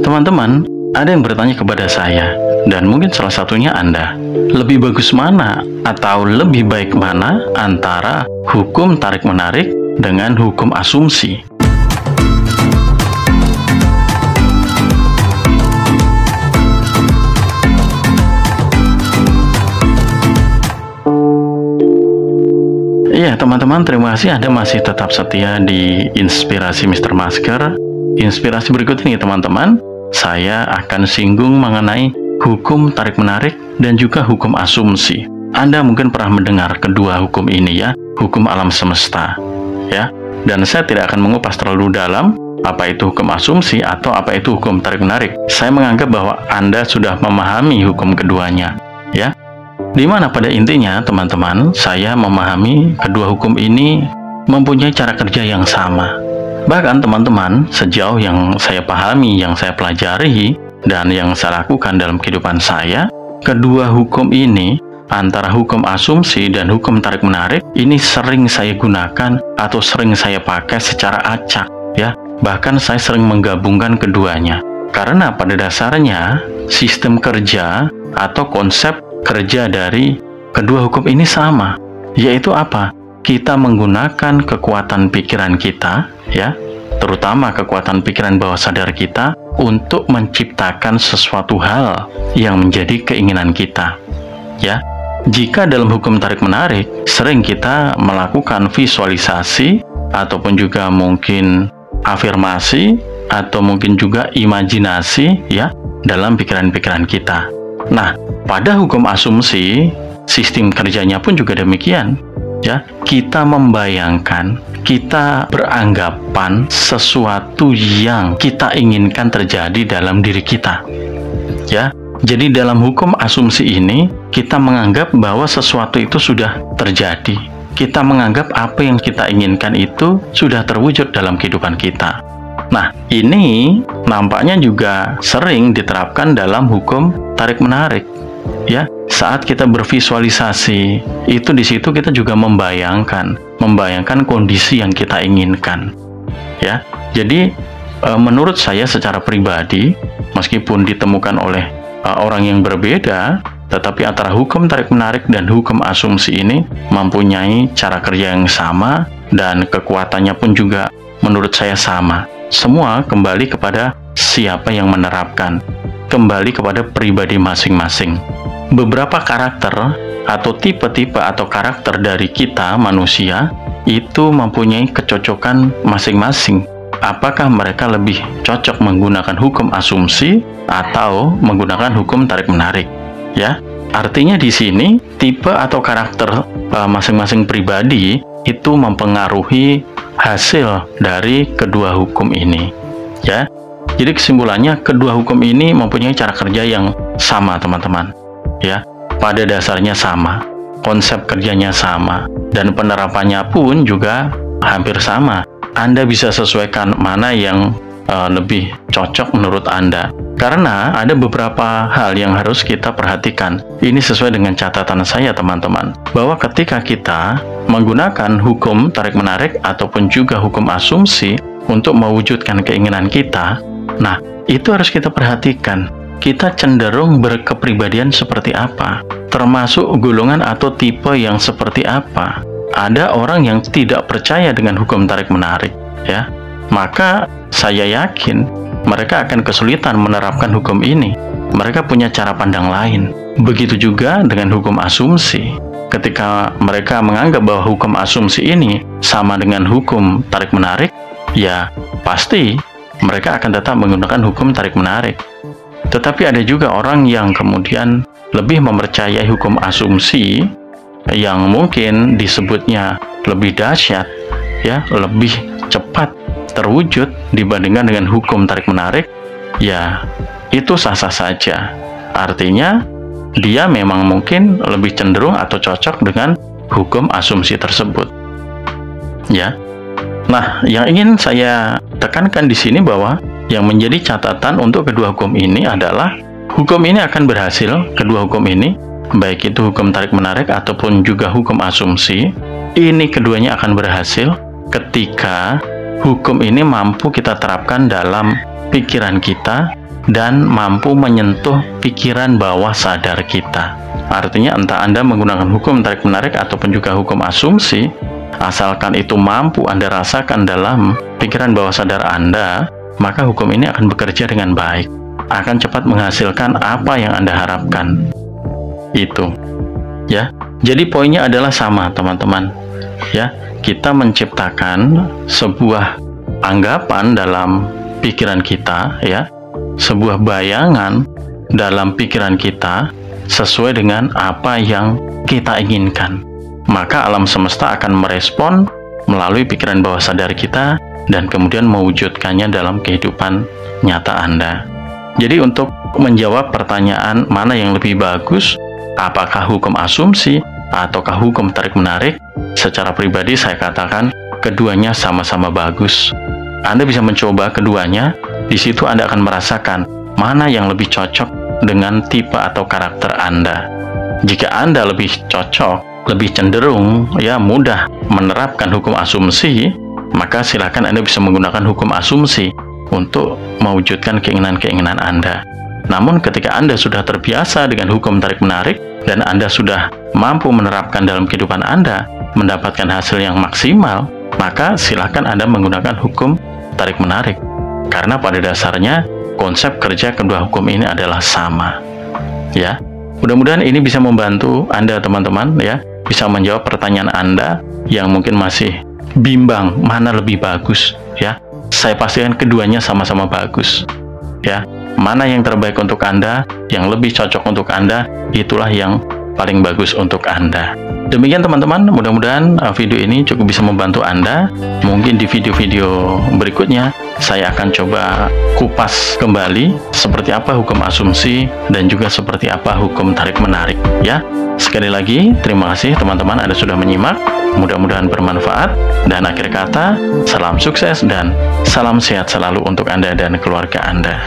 Teman-teman, ada yang bertanya kepada saya, dan mungkin salah satunya Anda, lebih bagus mana atau lebih baik mana antara hukum tarik-menarik dengan hukum asumsi? Iya, teman-teman, terima kasih Anda masih tetap setia di Inspirasi Mr. Masker. Inspirasi berikut ini, teman-teman, saya akan singgung mengenai hukum tarik-menarik dan juga hukum asumsi. Anda mungkin pernah mendengar kedua hukum ini ya, hukum alam semesta. Ya, dan saya tidak akan mengupas terlalu dalam apa itu hukum asumsi atau apa itu hukum tarik-menarik. Saya menganggap bahwa Anda sudah memahami hukum keduanya. Ya, di mana pada intinya, teman-teman, saya memahami kedua hukum ini mempunyai cara kerja yang sama. Bahkan, teman-teman, sejauh yang saya pahami, yang saya pelajari, dan yang saya lakukan dalam kehidupan saya, kedua hukum ini, antara hukum asumsi dan hukum tarik-menarik, ini sering saya gunakan atau sering saya pakai secara acak, ya. Bahkan saya sering menggabungkan keduanya. Karena pada dasarnya, sistem kerja atau konsep kerja dari kedua hukum ini sama, yaitu apa? Kita menggunakan kekuatan pikiran kita, ya, terutama kekuatan pikiran bawah sadar kita untuk menciptakan sesuatu hal yang menjadi keinginan kita, ya. Jika dalam hukum tarik-menarik, sering kita melakukan visualisasi ataupun juga mungkin afirmasi atau mungkin juga imajinasi, ya, dalam pikiran-pikiran kita. Nah, pada hukum asumsi, sistem kerjanya pun juga demikian. Ya, kita membayangkan, kita beranggapan sesuatu yang kita inginkan terjadi dalam diri kita. Ya, jadi dalam hukum asumsi ini, kita menganggap bahwa sesuatu itu sudah terjadi. Kita menganggap apa yang kita inginkan itu sudah terwujud dalam kehidupan kita. Nah, ini nampaknya juga sering diterapkan dalam hukum tarik-menarik. Ya, saat kita bervisualisasi, itu di situ kita juga membayangkan kondisi yang kita inginkan. Ya, jadi menurut saya secara pribadi, meskipun ditemukan oleh orang yang berbeda, tetapi antara hukum tarik-menarik dan hukum asumsi ini mempunyai cara kerja yang sama dan kekuatannya pun juga menurut saya sama. Semua kembali kepada siapa yang menerapkan, kembali kepada pribadi masing-masing. Beberapa karakter atau tipe-tipe atau karakter dari kita manusia itu mempunyai kecocokan masing-masing. Apakah mereka lebih cocok menggunakan hukum asumsi atau menggunakan hukum tarik-menarik? Ya, artinya di sini tipe atau karakter masing-masing pribadi itu mempengaruhi hasil dari kedua hukum ini, ya. Jadi kesimpulannya, kedua hukum ini mempunyai cara kerja yang sama, teman-teman, ya. Pada dasarnya sama, konsep kerjanya sama, dan penerapannya pun juga hampir sama. Anda bisa sesuaikan mana yang lebih cocok menurut Anda. Karena ada beberapa hal yang harus kita perhatikan. Ini sesuai dengan catatan saya, teman-teman, bahwa ketika kita menggunakan hukum tarik-menarik ataupun juga hukum asumsi untuk mewujudkan keinginan kita, nah, itu harus kita perhatikan. Kita cenderung berkepribadian seperti apa? Termasuk golongan atau tipe yang seperti apa? Ada orang yang tidak percaya dengan hukum tarik-menarik, ya. Maka saya yakin mereka akan kesulitan menerapkan hukum ini. Mereka punya cara pandang lain. Begitu juga dengan hukum asumsi. Ketika mereka menganggap bahwa hukum asumsi ini sama dengan hukum tarik-menarik, ya pasti mereka akan tetap menggunakan hukum tarik-menarik. Tetapi ada juga orang yang kemudian lebih mempercayai hukum asumsi yang mungkin disebutnya lebih dahsyat, ya, lebih cepat terwujud dibandingkan dengan hukum tarik-menarik. Ya, itu sah-sah saja. Artinya, dia memang mungkin lebih cenderung atau cocok dengan hukum asumsi tersebut. Ya. Nah, yang ingin saya tekankan di sini bahwa yang menjadi catatan untuk kedua hukum ini adalah hukum ini akan berhasil, kedua hukum ini, baik itu hukum tarik-menarik ataupun juga hukum asumsi, ini keduanya akan berhasil ketika hukum ini mampu kita terapkan dalam pikiran kita, dan mampu menyentuh pikiran bawah sadar kita. Artinya entah Anda menggunakan hukum tarik-menarik ataupun juga hukum asumsi, asalkan itu mampu Anda rasakan dalam pikiran bawah sadar Anda, maka hukum ini akan bekerja dengan baik, akan cepat menghasilkan apa yang Anda harapkan. Itu ya. Jadi poinnya adalah sama, teman-teman. Ya, kita menciptakan sebuah anggapan dalam pikiran kita, ya, sebuah bayangan dalam pikiran kita sesuai dengan apa yang kita inginkan. Maka alam semesta akan merespon melalui pikiran bawah sadar kita dan kemudian mewujudkannya dalam kehidupan nyata Anda. Jadi untuk menjawab pertanyaan mana yang lebih bagus, apakah hukum asumsi ataukah hukum tarik-menarik, secara pribadi saya katakan keduanya sama-sama bagus. Anda bisa mencoba keduanya, di situ Anda akan merasakan mana yang lebih cocok dengan tipe atau karakter Anda. Jika Anda lebih cocok, lebih cenderung ya mudah menerapkan hukum asumsi, maka silakan Anda bisa menggunakan hukum asumsi untuk mewujudkan keinginan-keinginan Anda. Namun ketika Anda sudah terbiasa dengan hukum tarik-menarik dan Anda sudah mampu menerapkan dalam kehidupan Anda, mendapatkan hasil yang maksimal, maka silakan Anda menggunakan hukum tarik-menarik. Karena pada dasarnya konsep kerja kedua hukum ini adalah sama. Ya, mudah-mudahan ini bisa membantu Anda, teman-teman, ya, bisa menjawab pertanyaan Anda yang mungkin masih bimbang mana lebih bagus, ya. Saya pastikan keduanya sama-sama bagus. Ya, mana yang terbaik untuk Anda, yang lebih cocok untuk Anda, itulah yang paling bagus untuk Anda. Demikian teman-teman, mudah-mudahan video ini cukup bisa membantu Anda. Mungkin di video-video berikutnya saya akan coba kupas kembali seperti apa hukum asumsi dan juga seperti apa hukum tarik-menarik, ya. Sekali lagi, terima kasih teman-teman Anda sudah menyimak. Mudah-mudahan bermanfaat. Dan akhir kata, salam sukses dan salam sehat selalu untuk Anda dan keluarga Anda.